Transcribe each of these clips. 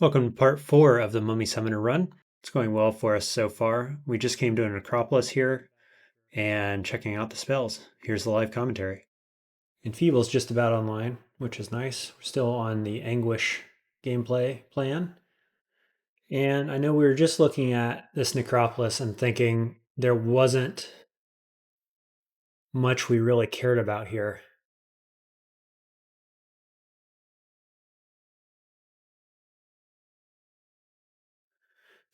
Welcome to part 4 of the Mummy Summoner run. It's going well for us so far. We just came to an Acropolis here and checking out the spells. Here's the live commentary. Enfeeble's just about online, which is nice. We're still on the Anguish gameplay plan. And I know we were just looking at this Necropolis and thinking there wasn't much we really cared about here.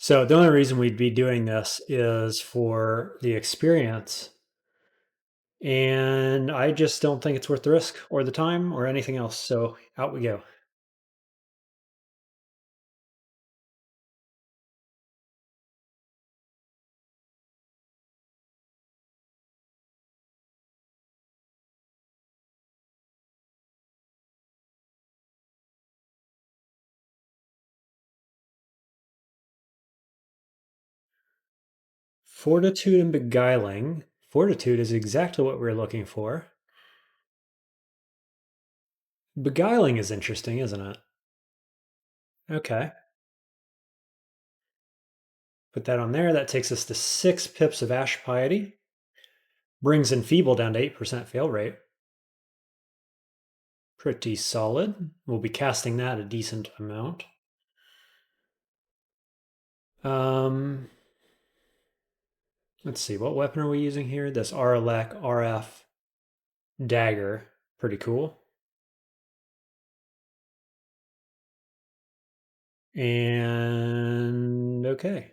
So the only reason we'd be doing this is for the experience. And I just don't think it's worth the risk or the time or anything else. So out we go. Fortitude and beguiling. Fortitude is exactly what we're looking for. Beguiling is interesting, isn't it? Okay. Put that on there. That takes us to 6 pips of Ash Piety. Brings Enfeeble down to 8% fail rate. Pretty solid. We'll be casting that a decent amount. Let's see, what weapon are we using here? This Aralek RF dagger. Pretty cool. And okay.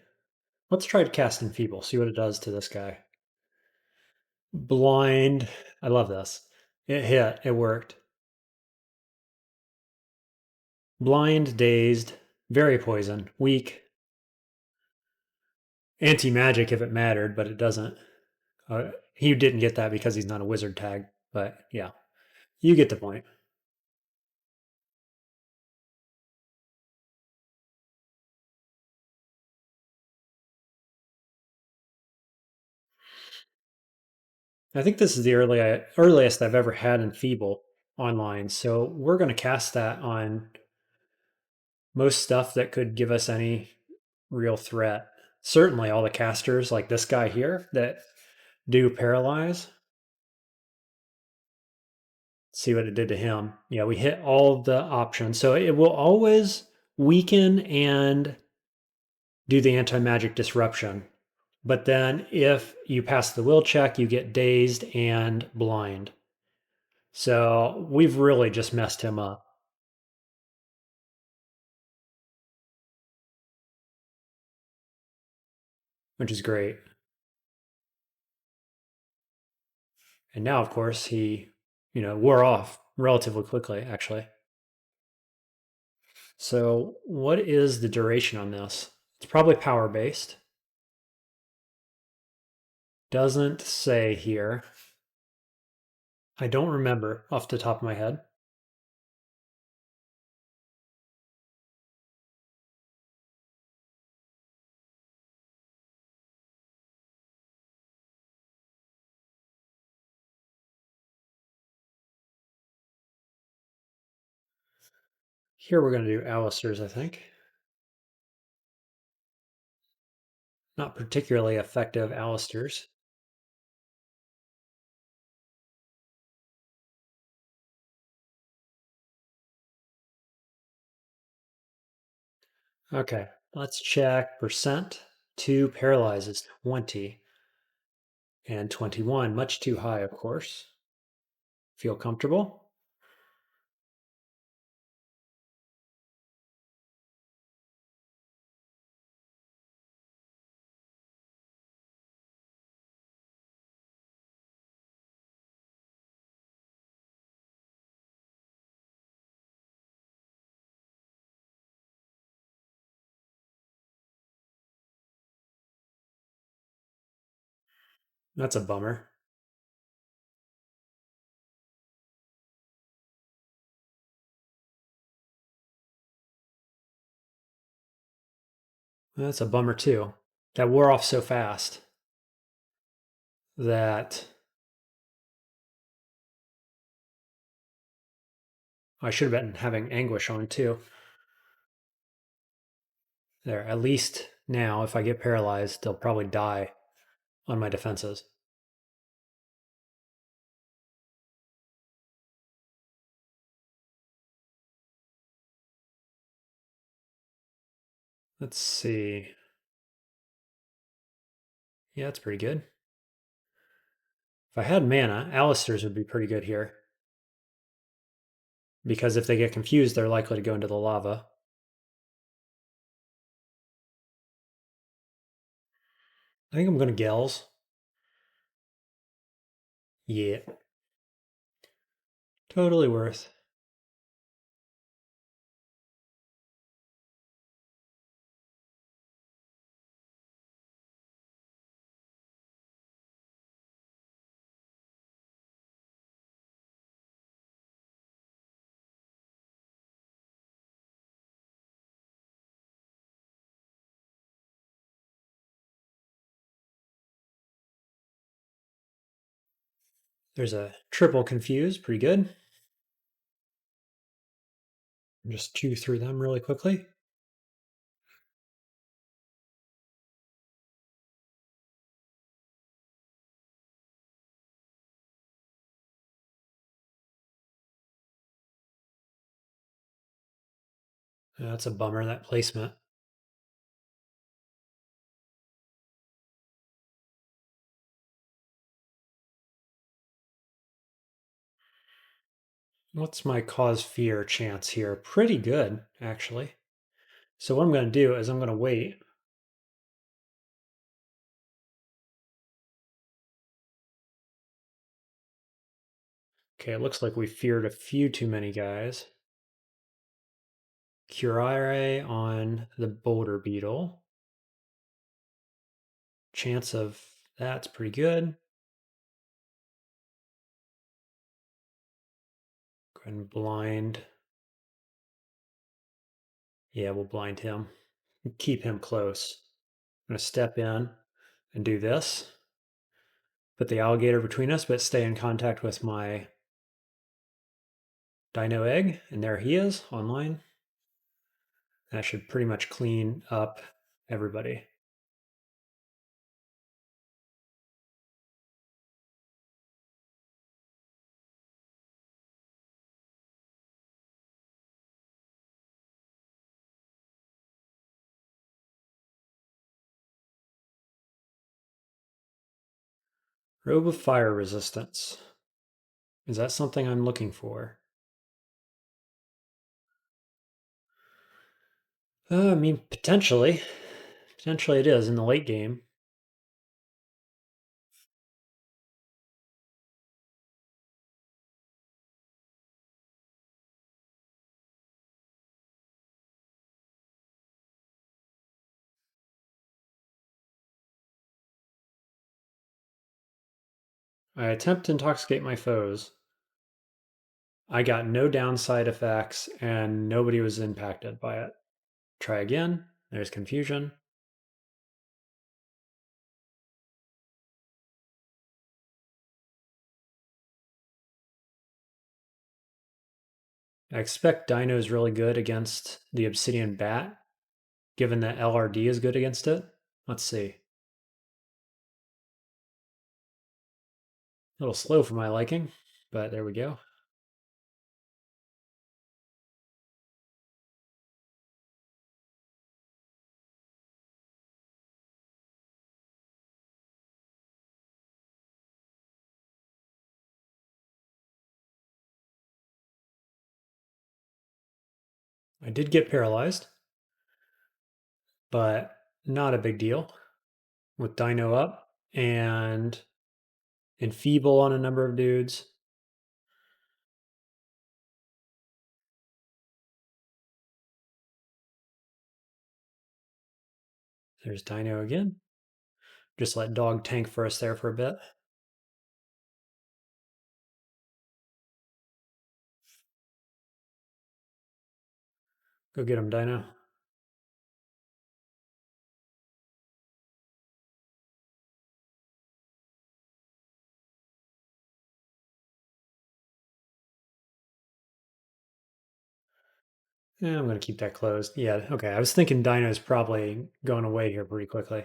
Let's try to cast Enfeeble, see what it does to this guy. Blind. I love this. It hit. It worked. Blind, dazed, very poison, weak, anti magic if it mattered, but it doesn't. He didn't get that because he's not a wizard tag, but yeah, you get the point. I think this is the earliest I've ever had Enfeeble online, so we're going to cast that on most stuff that could give us any real threat. Certainly, all the casters like this guy here that do paralyze. See what it did to him. Yeah, we hit all the options. So it will always weaken and do the anti magic disruption. But then if you pass the will check, you get dazed and blind. So we've really just messed him up, which is great. And now, of course, he, wore off relatively quickly, actually. So what is the duration on this? It's probably power based. Doesn't say here. I don't remember off the top of my head. Here we're going to do Alistair's, I think. Not particularly effective Alistair's. Okay, let's check percent. 2 paralyzes 20 and 21. Much too high, of course. Feel comfortable? That's a bummer. That's a bummer too. That wore off so fast that I should have been having anguish on too. There, at least now, if I get paralyzed, they'll probably die on my defenses. Let's see. Yeah, that's pretty good. If I had mana, Alistairs would be pretty good here. Because if they get confused, they're likely to go into the lava. I think I'm going to Gels. Yeah. Totally worth. There's a triple confuse. Pretty good. Just chew through them really quickly. Yeah, that's a bummer, that placement. What's my cause fear chance here? Pretty good, actually. So what I'm going to do is I'm going to wait. Okay, it looks like we feared a few too many guys. Curare on the boulder beetle. Chance of that's pretty good. Go ahead and blind. Yeah, we'll blind him. Keep him close. I'm going to step in and do this. Put the alligator between us, but stay in contact with my dino egg. And there he is online. That should pretty much clean up everybody. Robe of fire resistance. Is that something I'm looking for? I mean, potentially. Potentially it is in the late game. I attempt to intoxicate my foes. I got no downside effects and nobody was impacted by it. Try again. There's confusion. I expect Dino is really good against the Obsidian Bat, given that LRD is good against it. Let's see. A little slow for my liking, but there we go. I did get paralyzed, but not a big deal with Dino up and Enfeeble on a number of dudes. There's Dino again. Just let Dog tank for us there for a bit. Go get him, Dino. Yeah, I'm going to keep that closed. Yeah, okay. I was thinking Dino's probably going away here pretty quickly.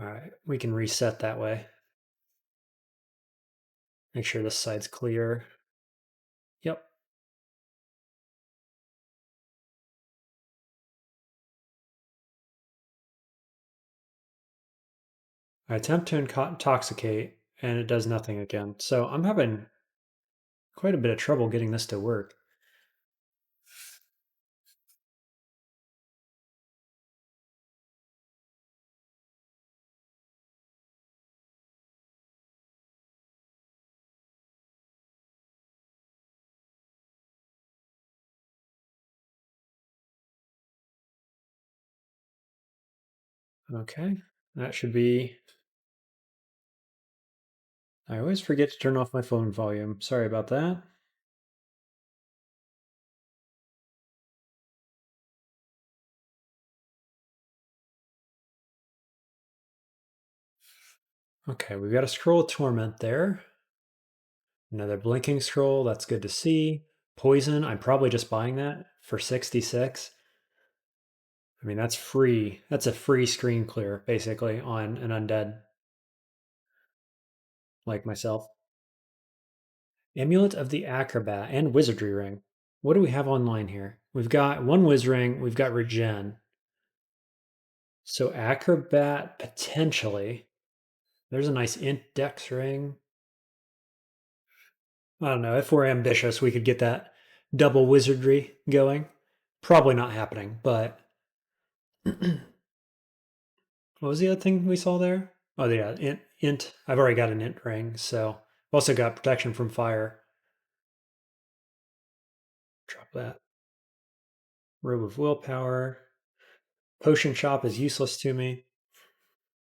All right, we can reset that way. Make sure this side's clear. Yep. I attempt to intoxicate, and it does nothing again. So I'm having quite a bit of trouble getting this to work. Okay, that should be. I always forget to turn off my phone volume. Sorry about that. Okay, we've got a scroll of torment there. Another blinking scroll. That's good to see. Poison. I'm probably just buying that for 66. I mean, that's free. That's a free screen clear, basically, on an undead like myself. Amulet of the Acrobat and Wizardry Ring. What do we have online here? We've got one Wiz Ring, we've got Regen. So Acrobat, potentially. There's a nice Int Dex ring. I don't know. If we're ambitious, we could get that double wizardry going. Probably not happening, but what was the other thing we saw there? Oh, yeah, int. I've already got an int ring, so I've also got protection from fire. Drop that. Robe of willpower. Potion shop is useless to me.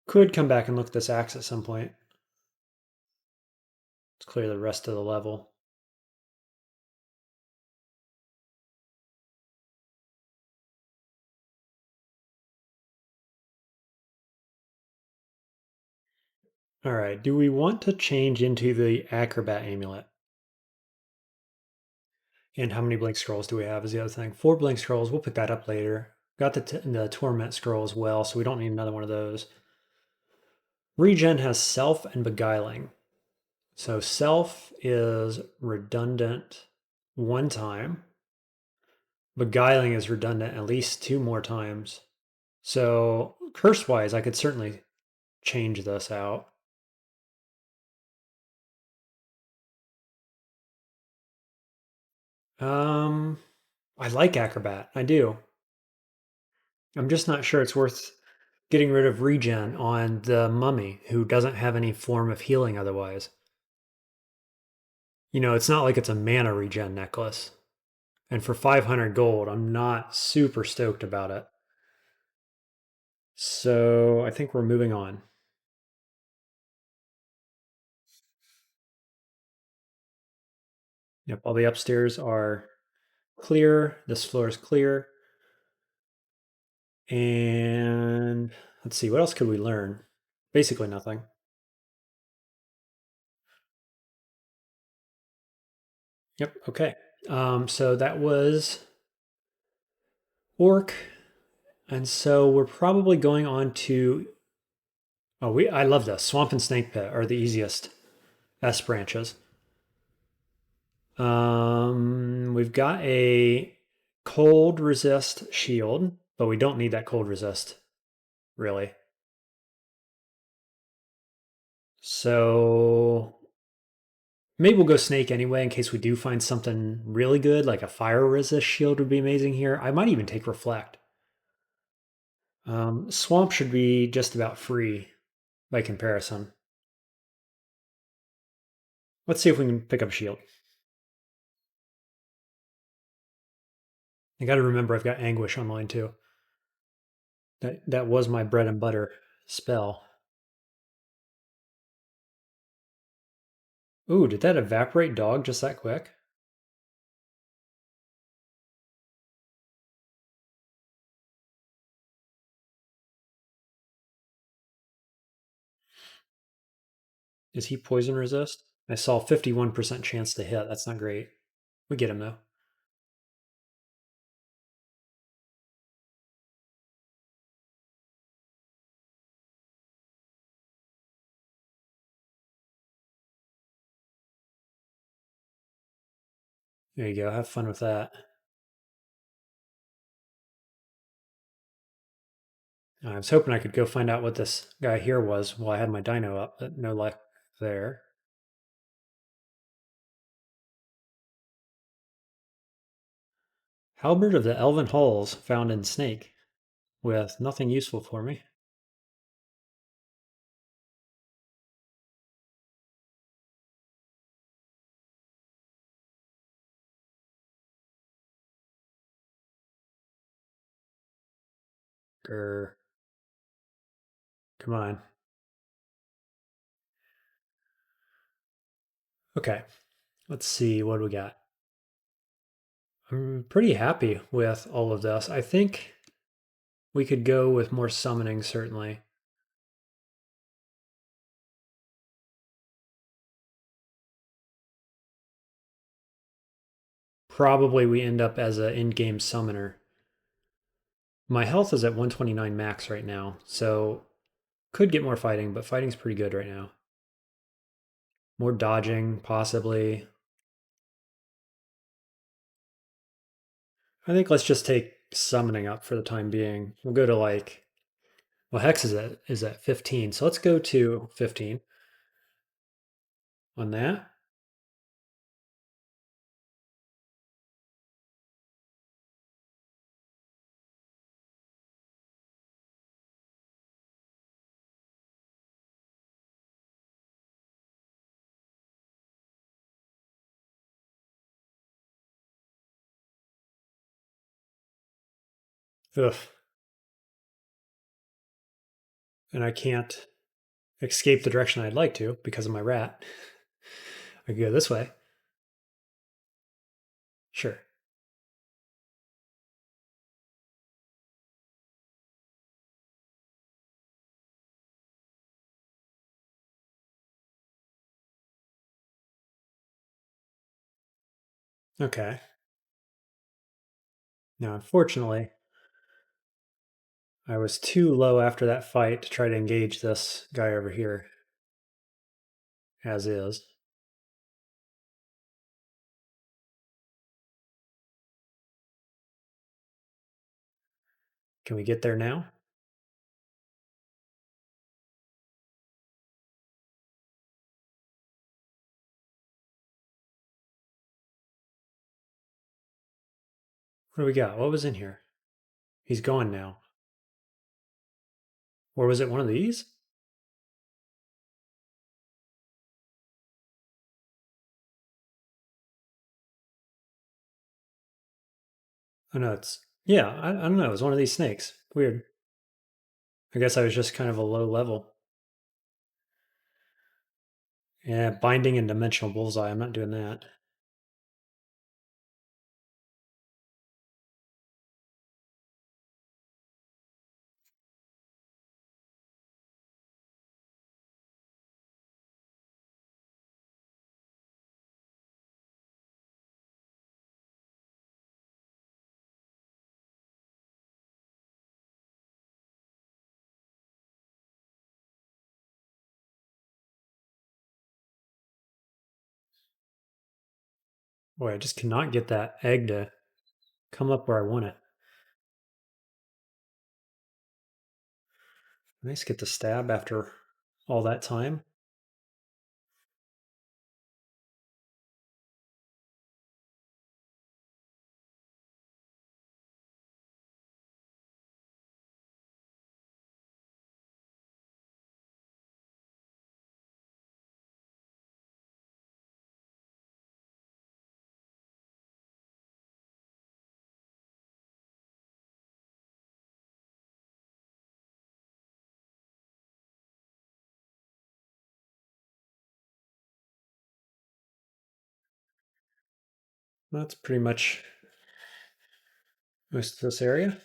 Could come back and look at this axe at some point. Let's clear the rest of the level. All right. Do we want to change into the acrobat amulet? And how many blink scrolls do we have is the other thing. 4 blink scrolls. We'll pick that up later. Got the torment scroll as well, so we don't need another one of those. Regen has self and beguiling. So self is redundant one time. Beguiling is redundant at least 2 more times. So curse wise, I could certainly change this out. Um, I like acrobat. I do. I'm just not sure it's worth getting rid of regen on the mummy who doesn't have any form of healing otherwise. You know, it's not like it's a mana regen necklace. And for 500 gold, I'm not super stoked about it. So I think we're moving on. Yep, all the upstairs are clear. This floor is clear. And let's see, what else could we learn? Basically nothing. Yep, okay. So that was Orc. And so we're probably going on to. Oh, I love this. Swamp and Snake Pit are the easiest S branches. We've got a cold resist shield, but we don't need that cold resist, really. So maybe we'll go snake anyway in case we do find something really good, like a fire resist shield would be amazing here. I might even take reflect. Swamp should be just about free by comparison. Let's see if we can pick up a shield. I got to remember I've got anguish on mine too. That was my bread and butter spell. Ooh, did that evaporate dog just that quick? Is he poison resist? I saw 51% chance to hit. That's not great. We get him though. There you go. Have fun with that. I was hoping I could go find out what this guy here was while I had my dino up, but no luck there. Halberd of the Elven Halls found in Snake, with nothing useful for me. Grr. Come on. Okay, let's see what we got. I'm pretty happy with all of this. I think we could go with more summoning, certainly. Probably we end up as an in-game summoner. My health is at 129 max right now, so could get more fighting, but fighting's pretty good right now. More dodging, possibly. I think let's just take summoning up for the time being. We'll go to like, well, Hex is at 15, so let's go to 15 on that. Ugh. And I can't escape the direction I'd like to because of my rat. I could go this way. Sure. Okay. Now, unfortunately, I was too low after that fight to try to engage this guy over here, as is. Can we get there now? What do we got? What was in here? He's gone now. Or was it one of these? Oh no, yeah, I don't know. It was one of these snakes. Weird. I guess I was just kind of a low level. Yeah, binding and dimensional bullseye. I'm not doing that. Boy, I just cannot get that egg to come up where I want it. Nice get the stab after all that time. That's pretty much most of this area.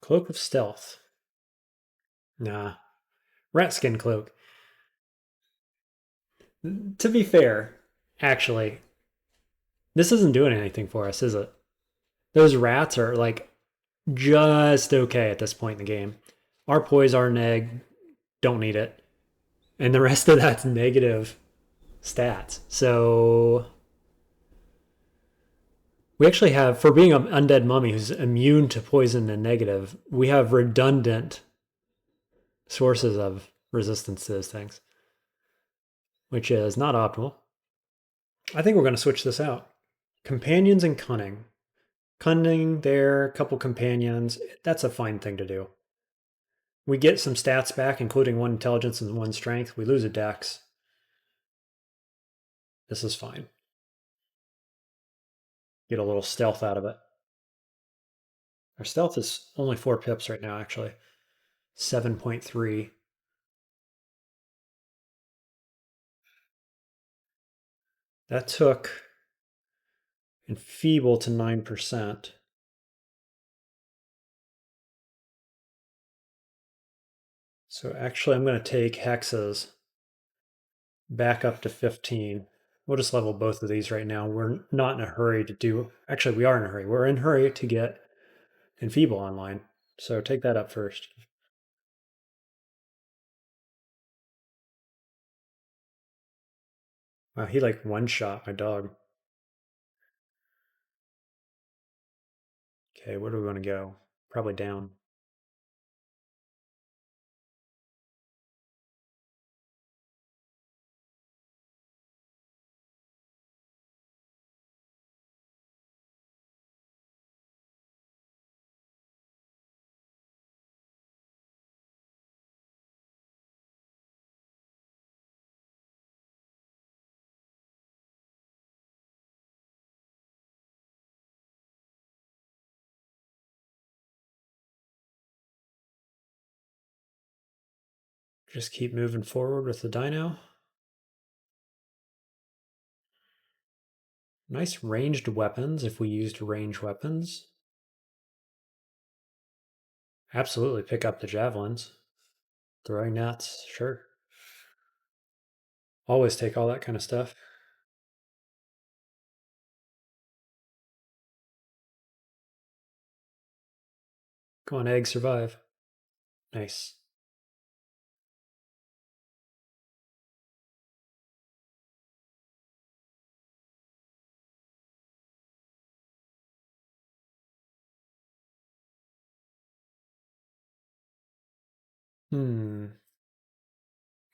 Cloak of Stealth. Nah. Rat skin cloak. To be fair, actually, this isn't doing anything for us, is it? Those rats are like just okay at this point in the game. Our poise, our neg, don't need it. And the rest of that's negative stats. So we actually have, for being an undead mummy who's immune to poison and negative, we have redundant sources of resistance to those things, which is not optimal. I think we're going to switch this out. Companions and cunning. Cunning there, a couple companions. That's a fine thing to do. We get some stats back, including one intelligence and one strength. We lose a dex. This is fine. Get a little stealth out of it. Our stealth is only 4 pips right now, actually. 7.3. That took enfeeble to 9%. So actually, I'm going to take hexes back up to 15. We'll just level both of these right now. We're not in a hurry to do. Actually, we are in a hurry. We're in a hurry to get enfeeble online. So take that up first. Wow, he like one shot my dog. Okay, where do we want to go? Probably down. Just keep moving forward with the dino. Nice ranged weapons if we used ranged weapons. Absolutely pick up the javelins. Throwing nets, sure. Always take all that kind of stuff. Go on, egg, survive. Nice.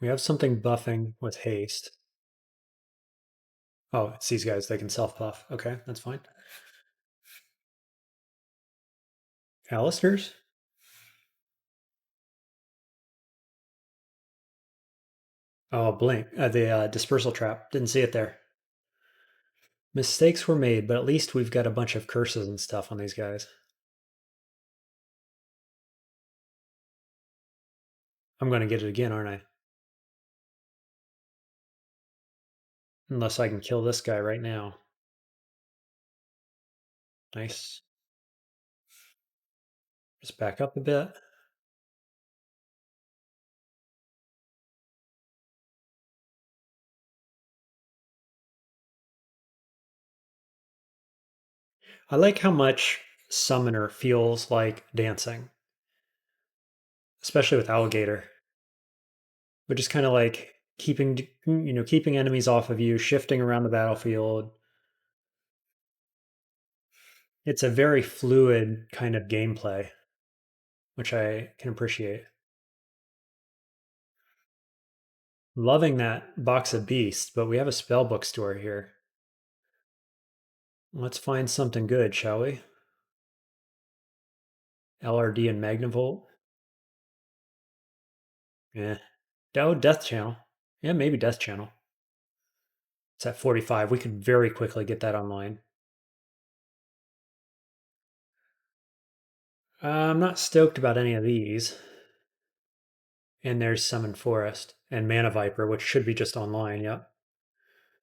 We have something buffing with haste. Oh, it's these guys. They can self buff. Okay, that's fine. Alistairs? Oh, blink. The dispersal trap. Didn't see it there. Mistakes were made, but at least we've got a bunch of curses and stuff on these guys. I'm going to get it again, aren't I? Unless I can kill this guy right now. Nice. Just back up a bit. I like how much Summoner feels like dancing, especially with Alligator. But just kind of like keeping enemies off of you, shifting around the battlefield. It's a very fluid kind of gameplay, which I can appreciate. Loving that box of beasts, but we have a spell book store here. Let's find something good, shall we? LRD and Magnavolt. Yeah. Oh, Death Channel. Yeah, maybe Death Channel. It's at 45. We could very quickly get that online. I'm not stoked about any of these. And there's Summon Forest and Mana Viper, which should be just online. Yep.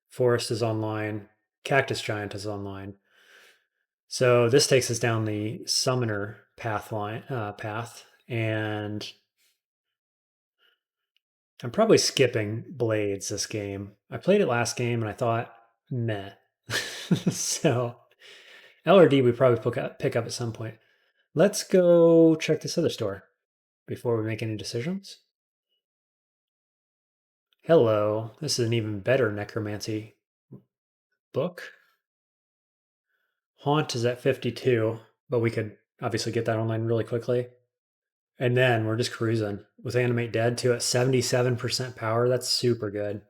Forest is online. Cactus Giant is online. So this takes us down the Summoner path, and I'm probably skipping Blades this game. I played it last game and I thought, meh. So LRD we probably pick up at some point. Let's go check this other store before we make any decisions. Hello, this is an even better necromancy book. Haunt is at 52, but we could obviously get that online really quickly. And then we're just cruising with Animate Dead too at 77% power. That's super good.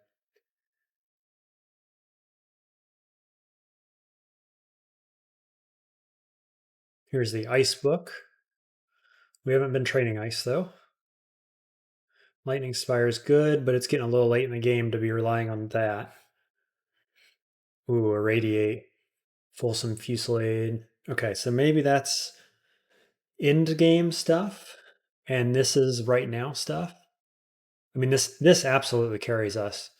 Here's the ice book. We haven't been training ice though. Lightning Spire is good, but it's getting a little late in the game to be relying on that. Ooh, Irradiate, Fulsome Fusillade. Okay, so maybe that's end game stuff, and this is right now stuff. I mean, this absolutely carries us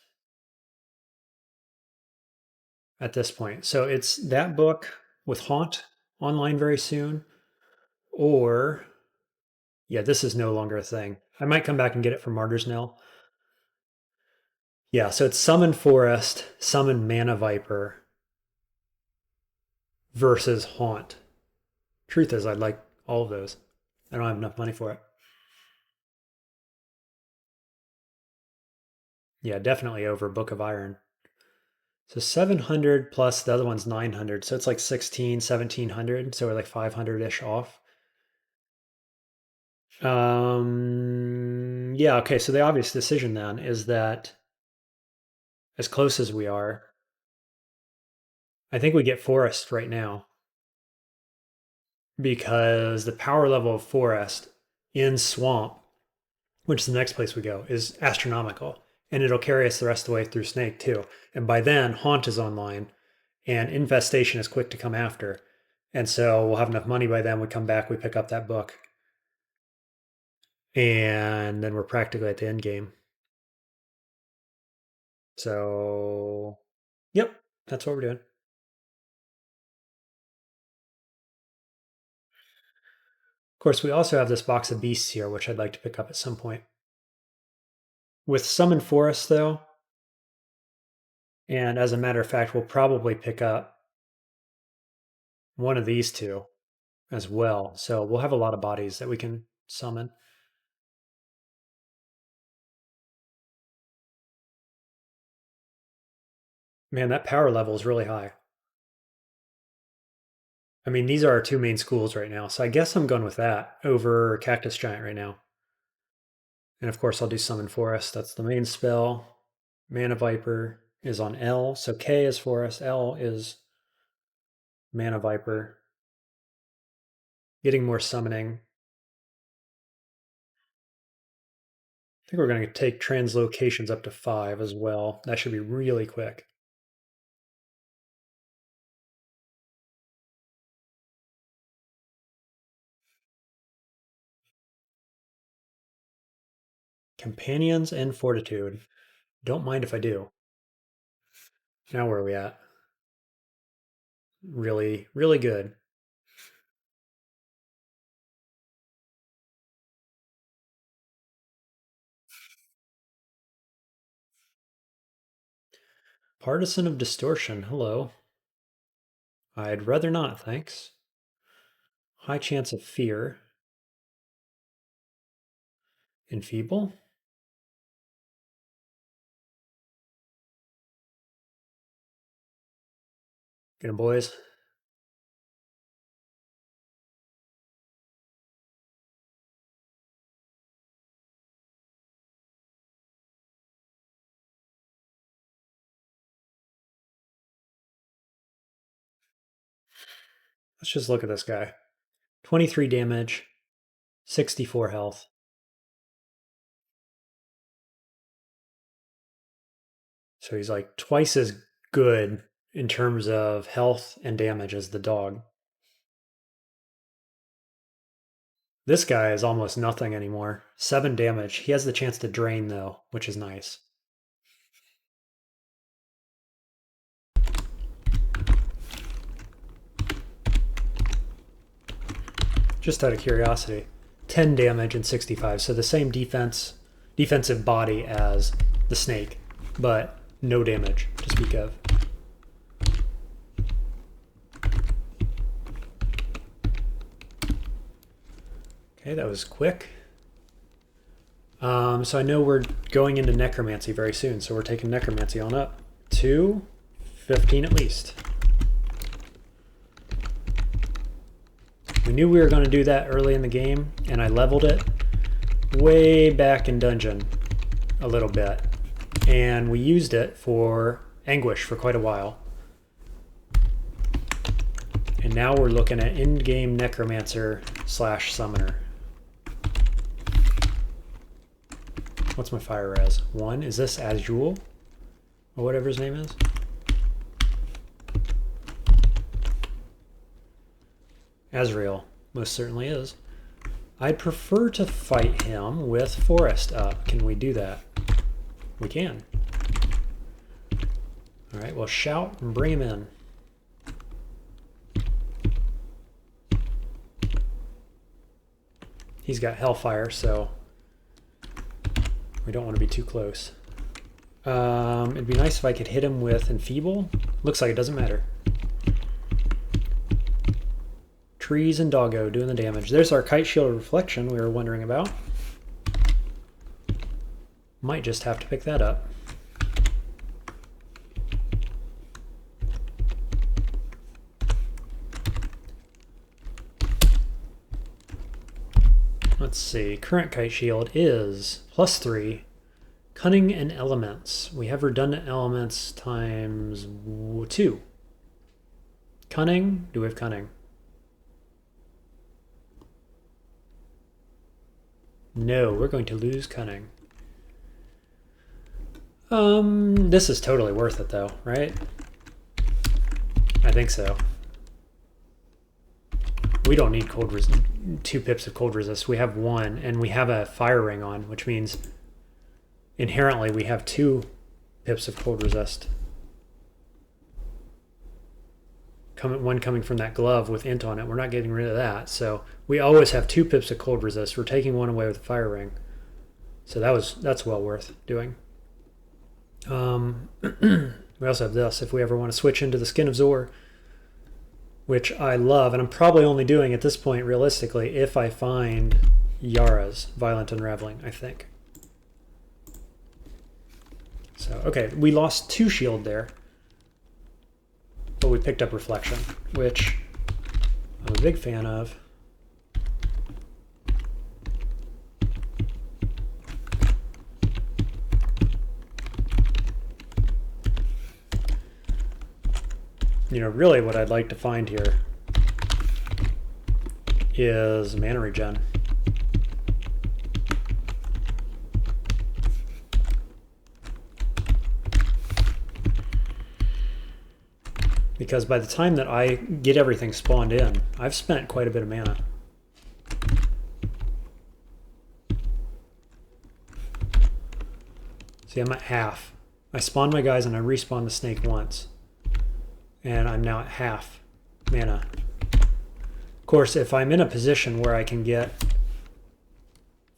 at this point. So it's that book with Haunt online very soon, or yeah, this is no longer a thing. I might come back and get it from Martyr's Knell. Yeah, so it's Summon Forest, Summon Mana Viper versus Haunt. Truth is, I'd like all of those. I don't have enough money for it. Yeah, definitely over Book of Iron. So 700 plus the other one's 900. So it's like 1700. So we're like 500-ish off. Yeah, okay. So the obvious decision then is that as close as we are, I think we get Forest right now because the power level of Forest in Swamp, which is the next place we go, is astronomical. And it'll carry us the rest of the way through Snake too. And by then, Haunt is online and Infestation is quick to come after. And so we'll have enough money by then. We come back, we pick up that book. And then we're practically at the end game. So, yep, that's what we're doing. Of course, we also have this box of beasts here, which I'd like to pick up at some point. With Summon Forest, though, and as a matter of fact, we'll probably pick up one of these two as well. So we'll have a lot of bodies that we can summon. Man, that power level is really high. I mean, these are our two main schools right now. So I guess I'm going with that over Cactus Giant right now. And of course, I'll do Summon Forest. That's the main spell. Mana Viper is on L. So K is Forest. L is Mana Viper. Getting more summoning. I think we're going to take translocations up to 5 as well. That should be really quick. Companions and Fortitude. Don't mind if I do. Now where are we at? Really, really good. Partisan of Distortion. Hello. I'd rather not, thanks. High chance of fear. Enfeeble. Get 'em, boys. Let's just look at this guy. 23 damage, 64 health. So he's like twice as good in terms of health and damage as the dog. This guy is almost nothing anymore. 7 damage. He has the chance to drain, though, which is nice. Just out of curiosity. 10 damage and 65. So the same defense defensive body as the snake, but no damage to speak of. Okay, that was quick. So I know we're going into necromancy very soon, so we're taking necromancy on up to 15 at least. We knew we were going to do that early in the game, and I leveled it way back in dungeon a little bit, and we used it for anguish for quite a while. And now we're looking at in-game necromancer / summoner. What's my fire res? 1? Is this Azul? Or whatever his name is? Azrael, most certainly is. I'd prefer to fight him with Forest up. Can we do that? We can. Alright, well, shout and bring him in. He's got Hellfire, so we don't want to be too close. It'd be nice if I could hit him with Enfeeble. Looks like it doesn't matter. Trees and Doggo doing the damage. There's our Kite Shield Reflection we were wondering about. Might just have to pick that up. Let's see, current Kite Shield is +3, Cunning and Elements. We have redundant elements times 2. Cunning, do we have Cunning? No, we're going to lose Cunning. This is totally worth it though, right? I think so. We don't need 2 pips of cold resist. We have 1, and we have a fire ring on, which means inherently we have 2 pips of cold resist. One coming from that glove with int on it. We're not getting rid of that, so we always have 2 pips of cold resist. We're taking 1 away with the fire ring, so that's well worth doing. We also have this if we ever want to switch into the Skin of Zor, which I love, and I'm probably only doing at this point, realistically, if I find Yara's Violent Unraveling, I think. So, okay, we lost 2 shield there, but we picked up Reflection, which I'm a big fan of. You know, really what I'd like to find here is mana regen. Because by the time that I get everything spawned in, I've spent quite a bit of mana. See, I'm at half. I spawned my guys and I respawned the snake once. And I'm now at half mana. Of course, if I'm in a position where I can get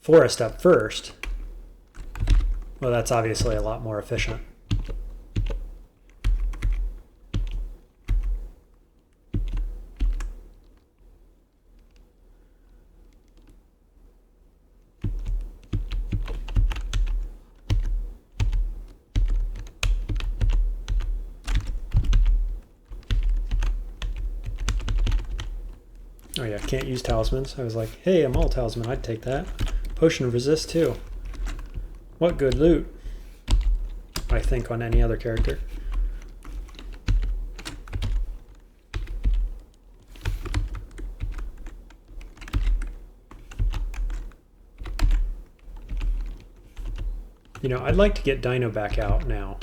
Forest up first, well, that's obviously a lot more efficient. Oh yeah, can't use talismans. I was like, hey, I'm all talisman, I'd take that. Potion of resist too. What good loot, I think, on any other character. You know, I'd like to get Dino back out now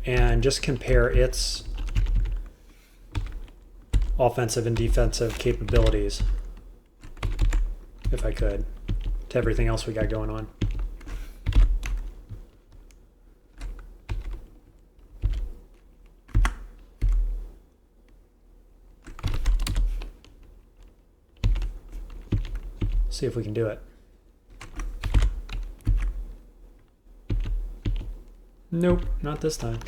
and just compare its offensive and defensive capabilities, if I could, to everything else we got going on. See if we can do it. Nope, not this time.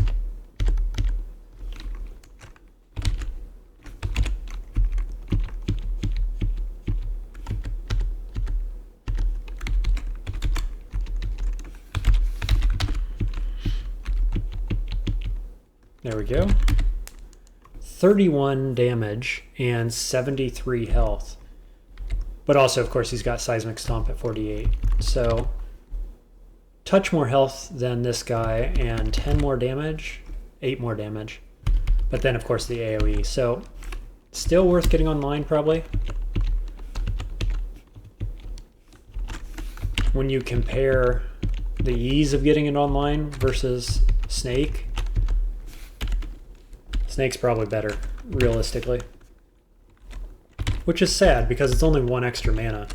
There we go. 31 damage and 73 health. But also, of course, he's got Seismic Stomp at 48. So, touch more health than this guy and 10 more damage, 8 more damage. But then, of course, the AoE. So, still worth getting online, probably. When you compare the ease of getting it online versus Snake, Snake's probably better, realistically. Which is sad, because it's only 1 extra mana.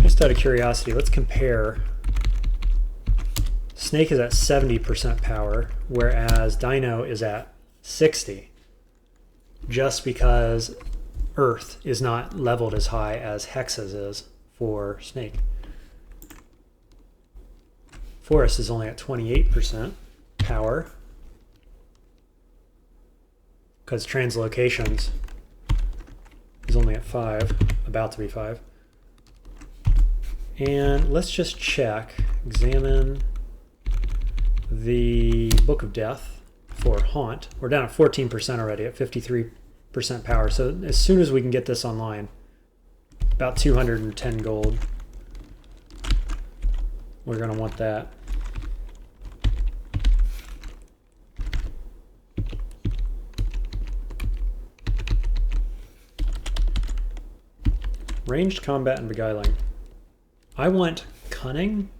Just out of curiosity, let's compare. Snake is at 70% power, whereas Dino is at 60. Just because Earth is not leveled as high as Hex's is for Snake. Forest is only at 28% power because translocations is only at 5, about to be 5. And let's just check, examine the Book of Death for Haunt. We're down at 14% already at 53% power. So as soon as we can get this online, about 210 gold, we're going to want that. Ranged combat and beguiling. I want cunning.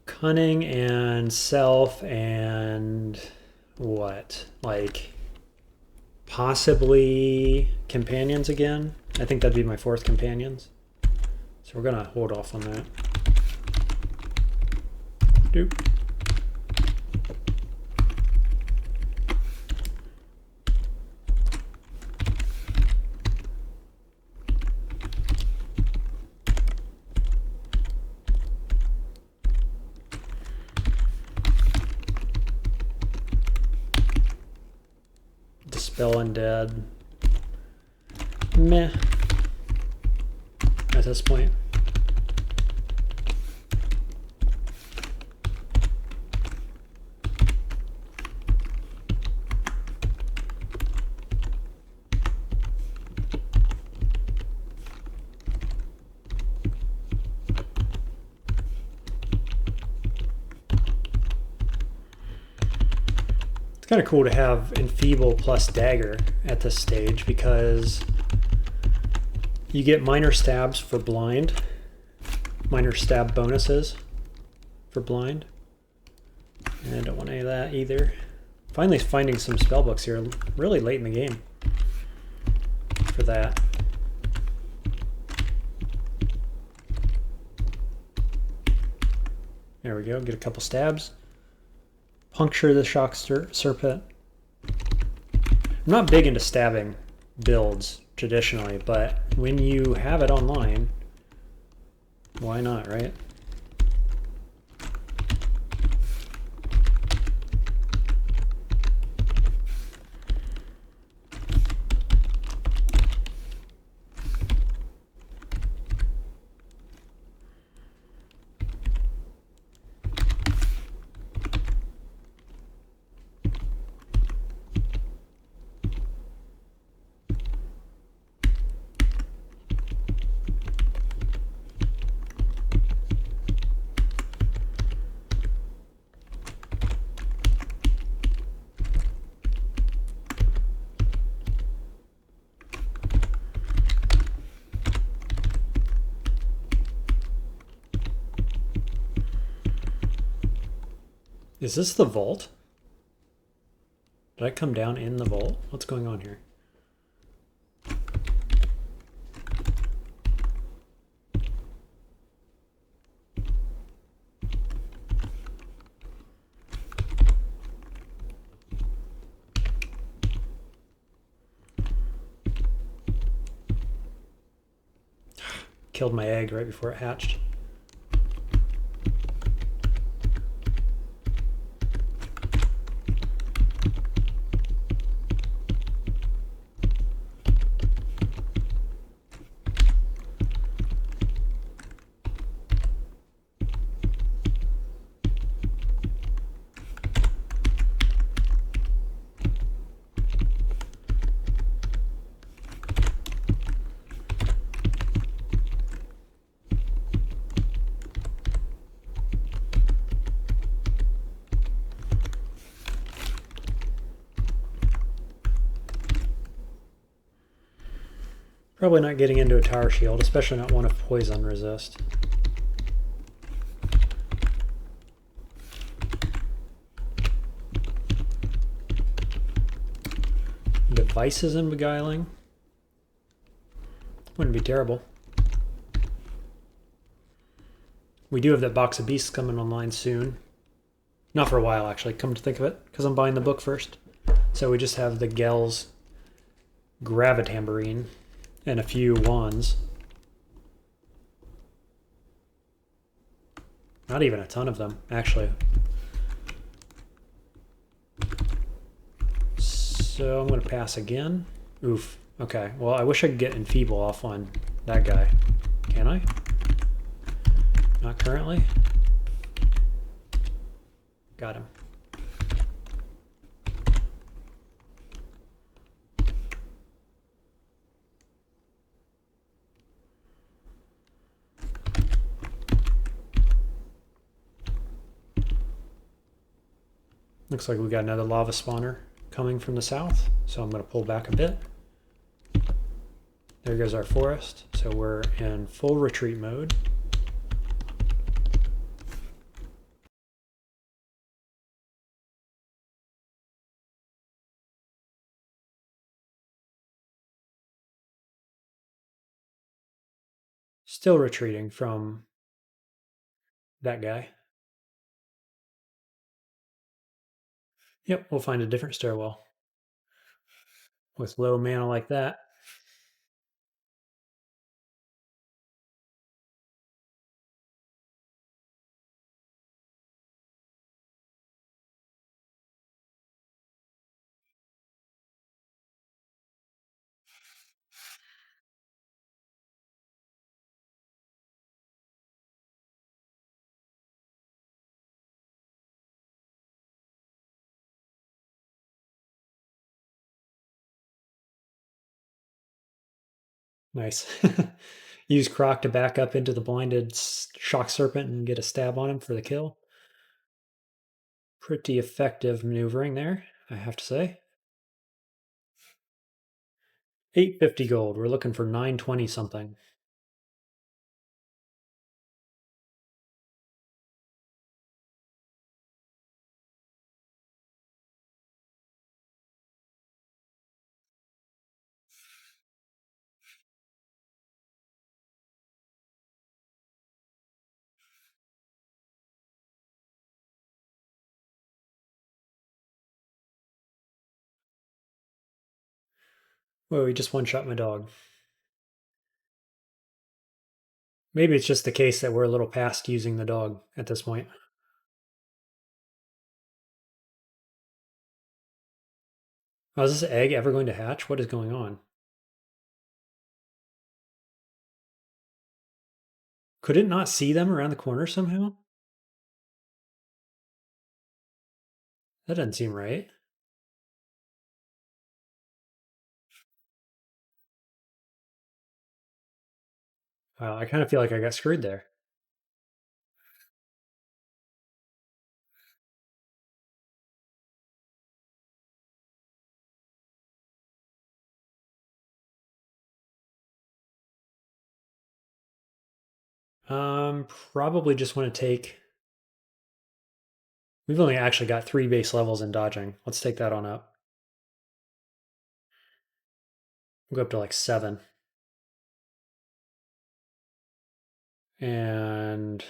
Cunning and self and what? Like possibly companions again. I think that'd be my 4th companions. So we're gonna hold off on that. Doop. Dispel Undead. Meh. At this point. Kind of cool to have Enfeeble plus Dagger at this stage because you get minor stabs for blind, minor stab bonuses for blind, and I don't want any of that either. Finally finding some spellbooks here really late in the game for that. There we go, get a couple stabs. Puncture the Shock Serpent. I'm not big into stabbing builds traditionally, but when you have it online, why not, right? Is this the vault? Did I come down in the vault? What's going on here? killed my egg right before it hatched. Probably not getting into a tower shield, especially not one of poison resist. Devices and beguiling. Wouldn't be terrible. We do have that box of beasts coming online soon. Not for a while, actually, come to think of it, because I'm buying the book first. So we just have the Gell's Gravitambourine and a few wands. Not even a ton of them, actually. So I'm going to pass again. Oof. Okay. Well, I wish I could get Enfeeble off on that guy. Can I? Not currently. Got him. Looks like we got another lava spawner coming from the south, so I'm going to pull back a bit. There goes our forest, so we're in full retreat mode. Still retreating from that guy. Yep, we'll find a different stairwell. With low mana like that. Nice. Use Croc to back up into the blinded shock serpent and get a stab on him for the kill. Pretty effective maneuvering there, I have to say. 850 gold. We're looking for 920 something. Whoa, he just one-shot my dog. Maybe it's just the case that we're a little past using the dog at this point. Oh, is this egg ever going to hatch? What is going on? Could it not see them around the corner somehow? That doesn't seem right. I kind of feel like I got screwed there. Probably just want to take. We've only actually got 3 base levels in dodging. Let's take that on up. We'll go up to like 7. And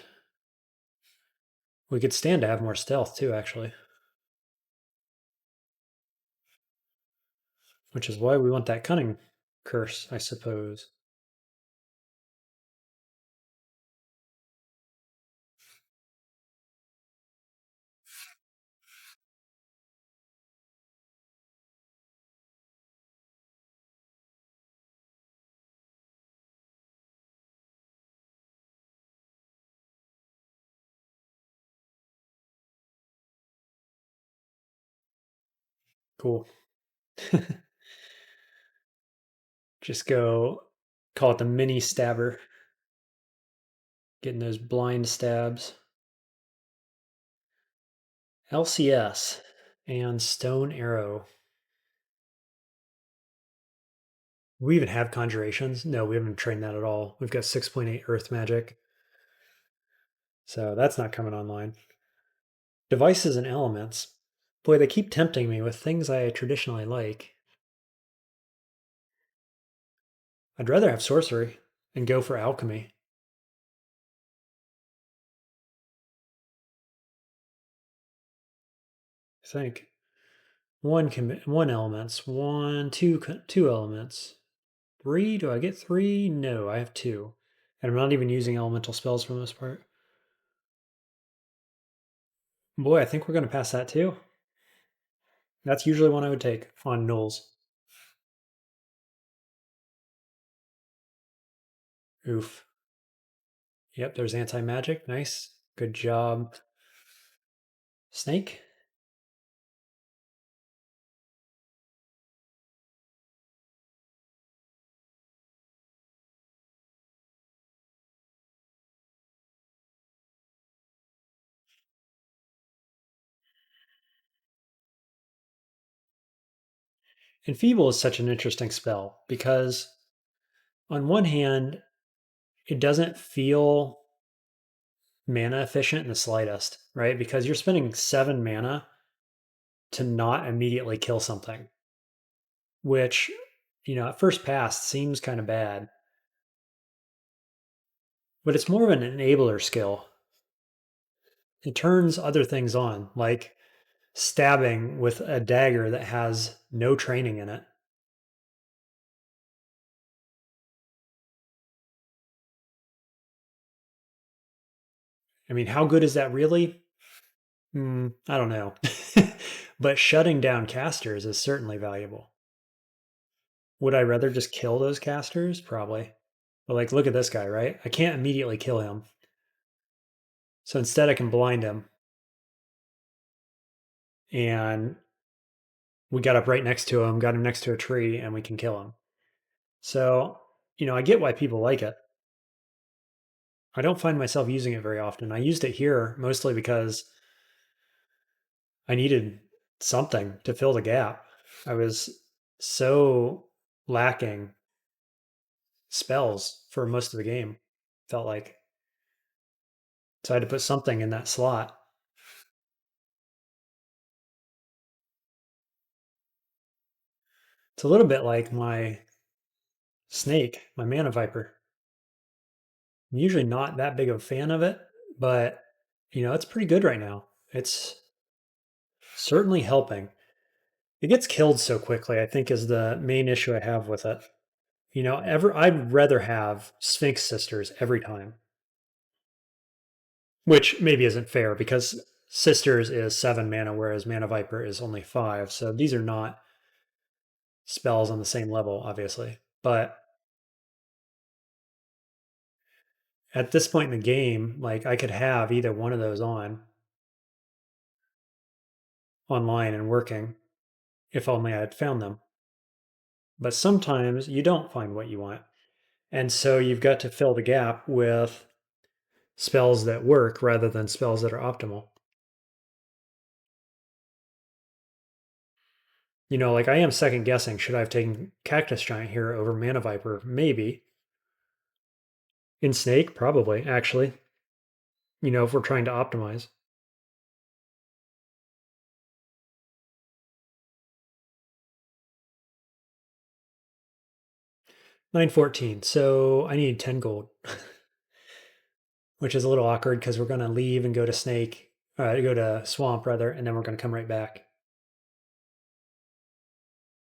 we could stand to have more stealth too, actually. Which is why we want that cunning curse, I suppose. Cool. Just go call it the mini stabber, getting those blind stabs. LCS and Stone Arrow. We even have conjurations. No, we haven't trained that at all. We've got 6.8 Earth Magic. So that's not coming online. Devices and elements. Boy, they keep tempting me with things I traditionally like. I'd rather have sorcery and go for alchemy. I think one elements, two elements. Three? Do I get three? No, I have two. And I'm not even using elemental spells for the most part. Boy, I think we're going to pass that too. That's usually one I would take on nulls. Oof. Yep, there's anti magic. Nice. Good job. Snake? Enfeeble is such an interesting spell because, on one hand, it doesn't feel mana efficient in the slightest, right? Because you're spending 7 mana to not immediately kill something, which, at first pass seems kind of bad, but it's more of an enabler skill. It turns other things on, like stabbing with a dagger that has no training in it. I mean, how good is that really? I don't know. But shutting down casters is certainly valuable. Would I rather just kill those casters? Probably. But like, look at this guy, right? I can't immediately kill him. So instead, I can blind him. And we got up right next to him, got him next to a tree, and we can kill him. So, I get why people like it. I don't find myself using it very often. I used it here mostly because I needed something to fill the gap. I was so lacking spells for most of the game, felt like. So I had to put something in that slot. It's a little bit like my snake, my mana viper. I'm usually not that big of a fan of it, but it's pretty good right now. It's certainly helping. It gets killed so quickly, I think, is the main issue I have with it. I'd rather have Sphinx Sisters every time, which maybe isn't fair because Sisters is 7 mana, whereas Mana Viper is only 5. So these are not spells on the same level, obviously. But at this point in the game, like I could have either one of those online and working if only I had found them. But sometimes you don't find what you want. And so you've got to fill the gap with spells that work rather than spells that are optimal. Like I am second guessing, should I have taken Cactus Giant here over Mana Viper? Maybe. In Snake, probably, actually. If we're trying to optimize. 914. So I need 10 gold, which is a little awkward because we're going to leave and go to Snake, go to Swamp rather, and then we're going to come right back.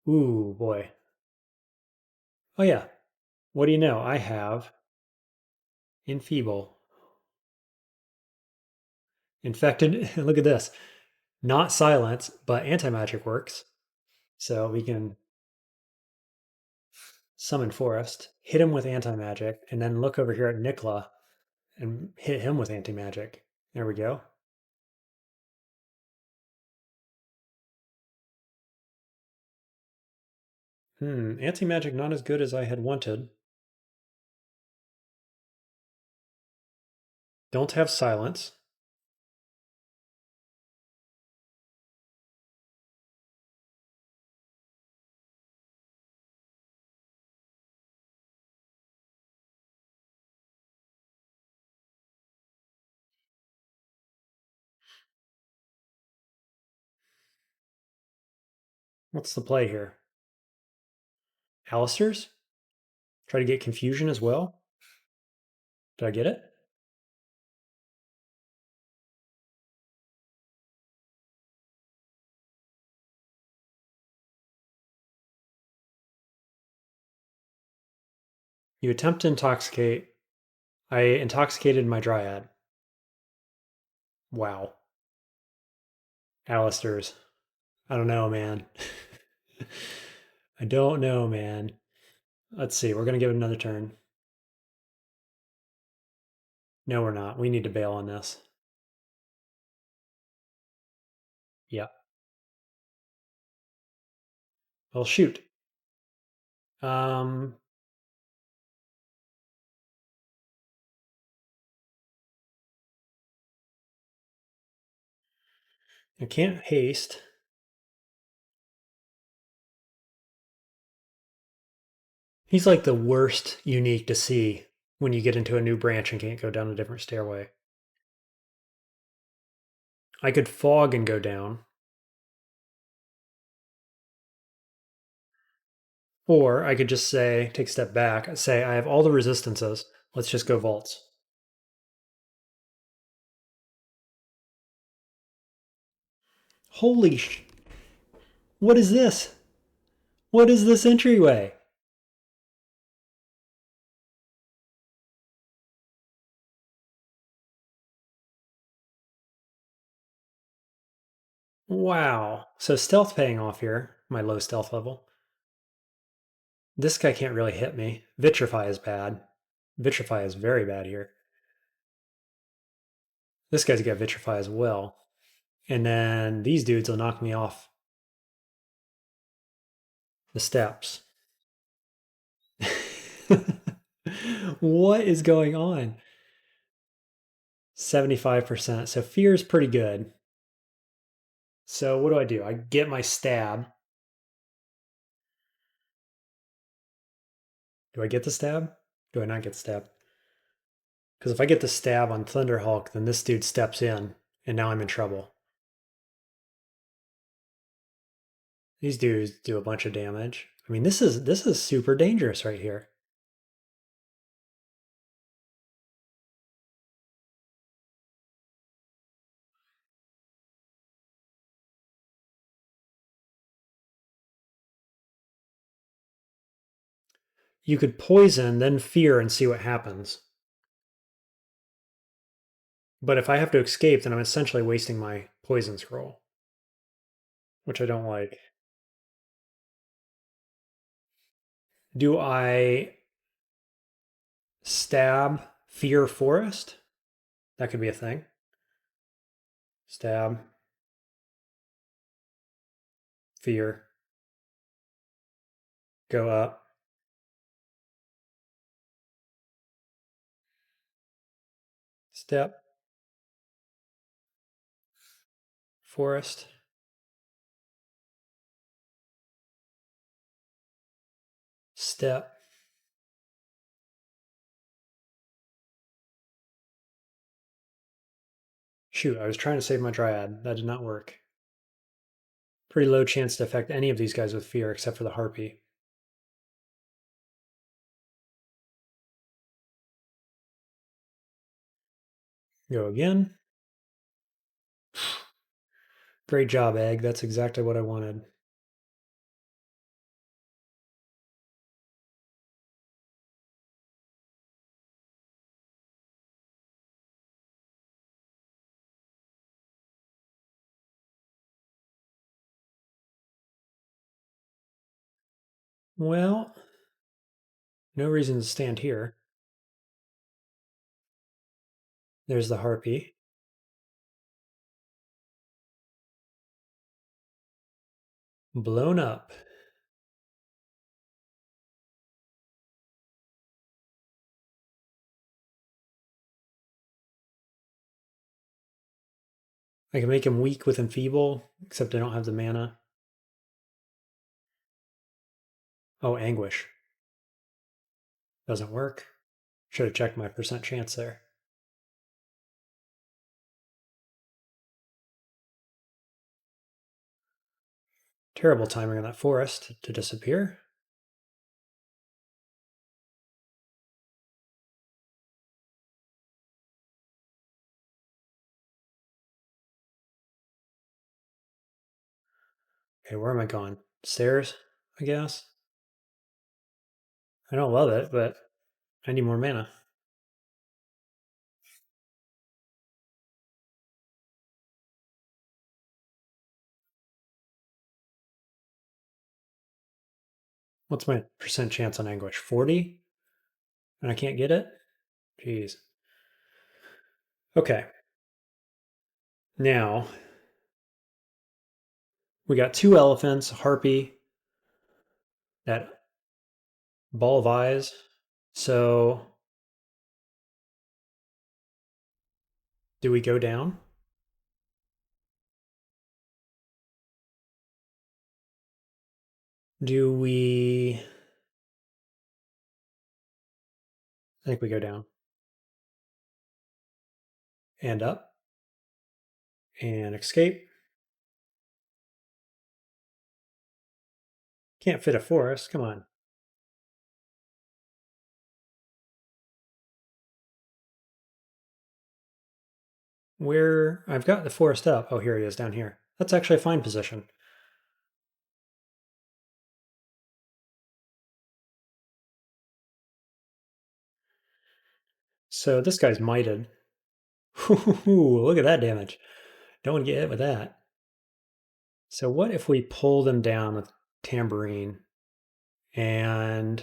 Ooh, boy. Oh, yeah. What do you know? I have Enfeeble. Infected. Look at this. Not silence, but anti magic works. So we can summon Forest, hit him with anti magic, and then look over here at Nikla and hit him with anti magic. There we go. Anti-magic not as good as I had wanted. Don't have silence. What's the play here? Alistair's? Try to get confusion as well? Did I get it? You attempt to intoxicate. I intoxicated my dryad. Wow. Alistair's. I don't know, man. I don't know, man. Let's see. We're going to give it another turn. No, we're not. We need to bail on this. Yep. Well, shoot. Um, I can't haste. He's like the worst unique to see when you get into a new branch and can't go down a different stairway. I could fog and go down, or I could just say, take a step back, say, I have all the resistances. Let's just go vaults. Holy sh! What is this? What is this entryway? Wow. So stealth paying off here, my low stealth level. This guy can't really hit me. Vitrify is bad. Vitrify is very bad here. This guy's got Vitrify as well. And then these dudes will knock me off the steps. What is going on? 75%. So fear is pretty good. So what do? I get my stab. Do I get the stab? Do I not get the stab? Because if I get the stab on Thunderhawk, then this dude steps in, and now I'm in trouble. These dudes do a bunch of damage. I mean, this is super dangerous right here. You could poison, then fear, and see what happens. But if I have to escape, then I'm essentially wasting my poison scroll, which I don't like. Do I stab fear forest? That could be a thing. Stab fear. Go up. Step forest. Step. Shoot, I was trying to save my dryad. That did not work. Pretty low chance to affect any of these guys with fear except for the harpy. Go again. Great job, Egg. That's exactly what I wanted. Well, no reason to stand here. There's the harpy. Blown up. I can make him weak with Enfeeble, except I don't have the mana. Oh, Anguish. Doesn't work. Should have checked my percent chance there. Terrible timing on that forest to disappear. Okay, where am I going? Stairs, I guess. I don't love it, but I need more mana. What's my percent chance on Anguish? 40? And I can't get it? Jeez. Okay. Now, we got two elephants, a harpy, that ball of eyes. So, do we go down? Do we... I think we go down. And up. And escape. Can't fit a forest. Come on. Where... I've got the forest up. Oh, here he is down here. That's actually a fine position. So this guy's mited. Ooh, look at that damage. Don't want to get hit with that. So what if we pull them down with tambourine and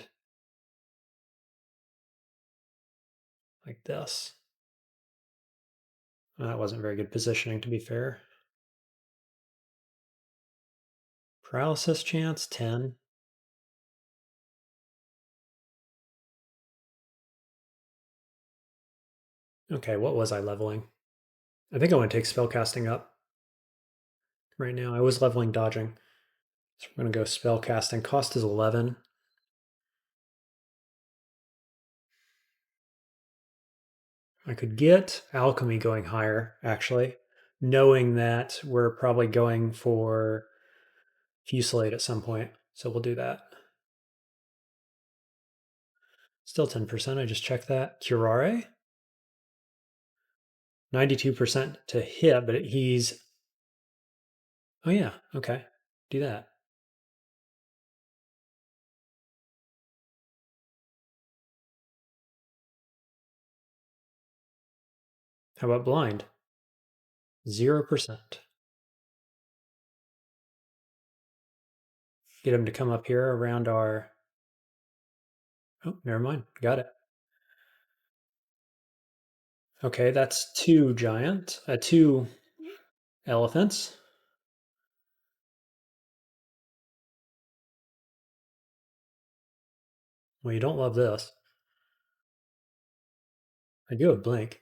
like this? That wasn't very good positioning, to be fair. Paralysis chance, 10. Okay, what was I leveling? I think I want to take spellcasting up right now. I was leveling dodging. So we're going to go spellcasting. Cost is 11. I could get alchemy going higher, actually, knowing that we're probably going for Fusillade at some point. So we'll do that. Still 10%. I just checked that. Curare? 92% to hit, but he's... Oh, yeah. Okay. Do that. How about blind? 0%. Get him to come up here around our... Oh, never mind. Got it. Okay, that's two elephants. Well, you don't love this. I do have blink.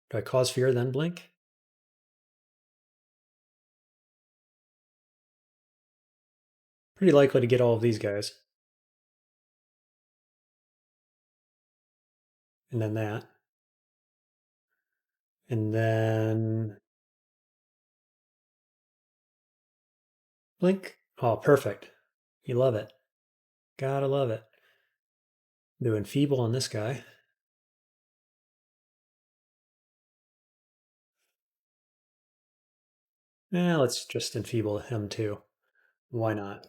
Do I cause fear then blink? Pretty likely to get all of these guys. And then that. And then blink. Oh, perfect. You love it. Gotta love it. Doing feeble on this guy. Let's just enfeeble him too. Why not?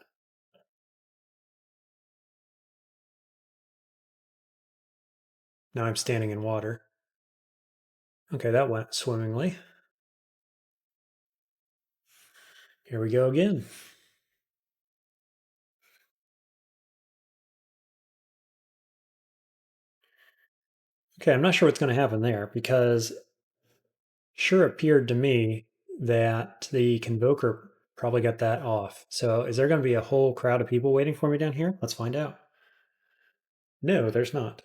Now I'm standing in water. Okay, that went swimmingly. Here we go again. Okay, I'm not sure what's going to happen there because sure appeared to me that the Convoker probably got that off. So is there going to be a whole crowd of people waiting for me down here? Let's find out. No, there's not.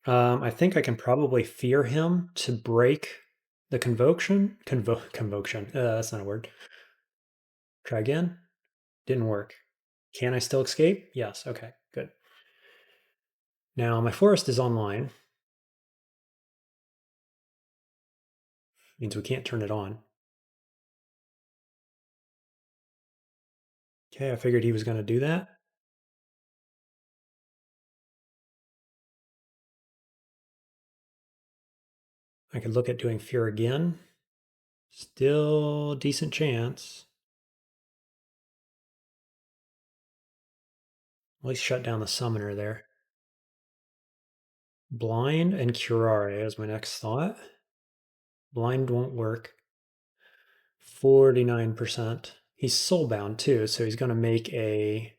I think I can probably fear him to break the convocation. Convocation. That's not a word. Try again. Didn't work. Can I still escape? Yes. Okay. Good. Now my forest is online. Means we can't turn it on. Okay. I figured he was going to do that. I could look at doing fear again. Still decent chance. At least shut down the summoner there. Blind and Curare is my next thought. Blind won't work. 49%. He's soulbound too, so he's going to make a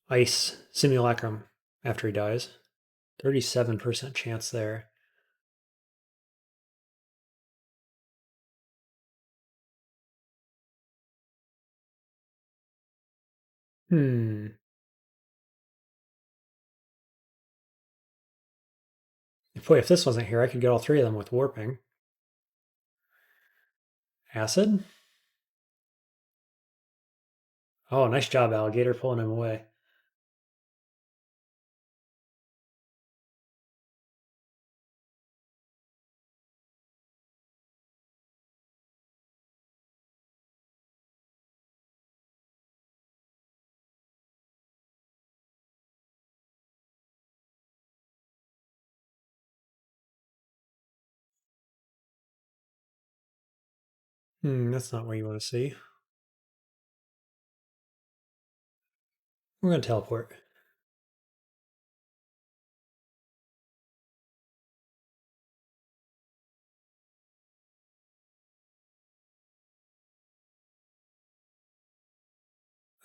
ice simulacrum after he dies. 37% chance there. Hmm. Boy, if this wasn't here, I could get all three of them with warping. Acid? Oh, nice job, alligator, pulling him away. That's not what you want to see. We're going to teleport.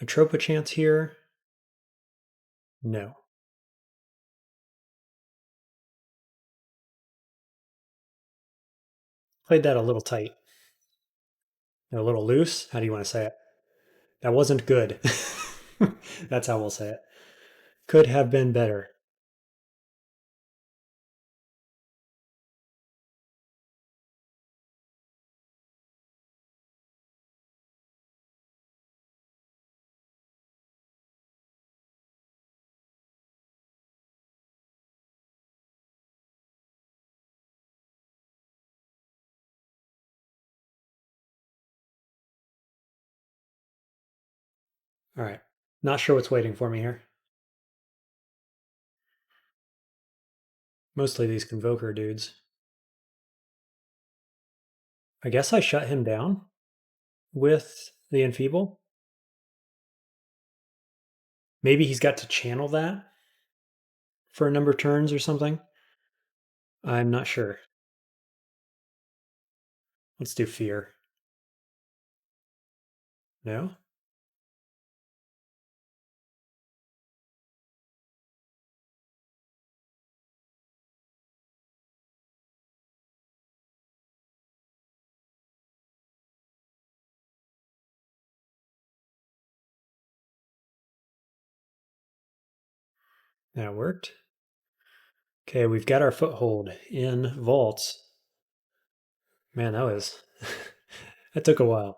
A Tropa chance here? No. Played that a little tight. A little loose? How do you want to say it? That wasn't good. That's how we'll say it. Could have been better. All right. Not sure what's waiting for me here. Mostly these Convoker dudes. I guess I shut him down with the Enfeeble. Maybe he's got to channel that for a number of turns or something. I'm not sure. Let's do Fear. No? That worked. Okay, we've got our foothold in vaults. Man, that was that took a while.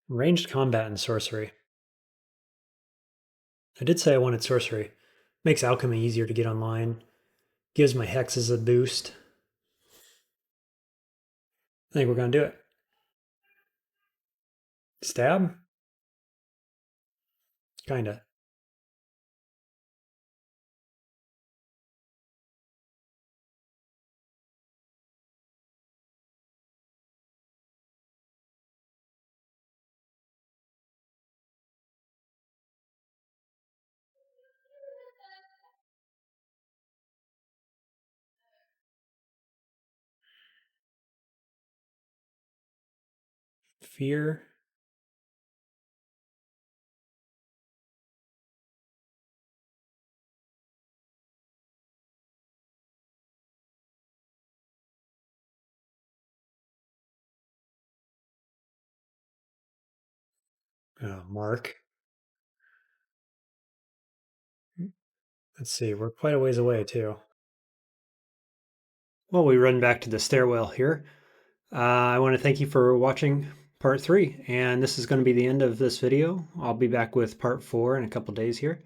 Ranged combat and sorcery. I did say I wanted sorcery. Makes alchemy easier to get online. Gives my hexes a boost. I think we're gonna do it. Stab? Kinda. Fear. Mark. Let's see, we're quite a ways away too. Well, we run back to the stairwell here. I want to thank you for watching part 3, and this is going to be the end of this video. I'll be back with part 4 in a couple days here.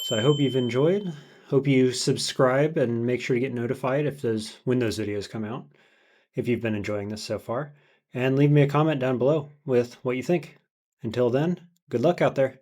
So I hope you've enjoyed. Hope you subscribe and make sure to get notified when those videos come out, if you've been enjoying this so far. And leave me a comment down below with what you think. Until then, good luck out there.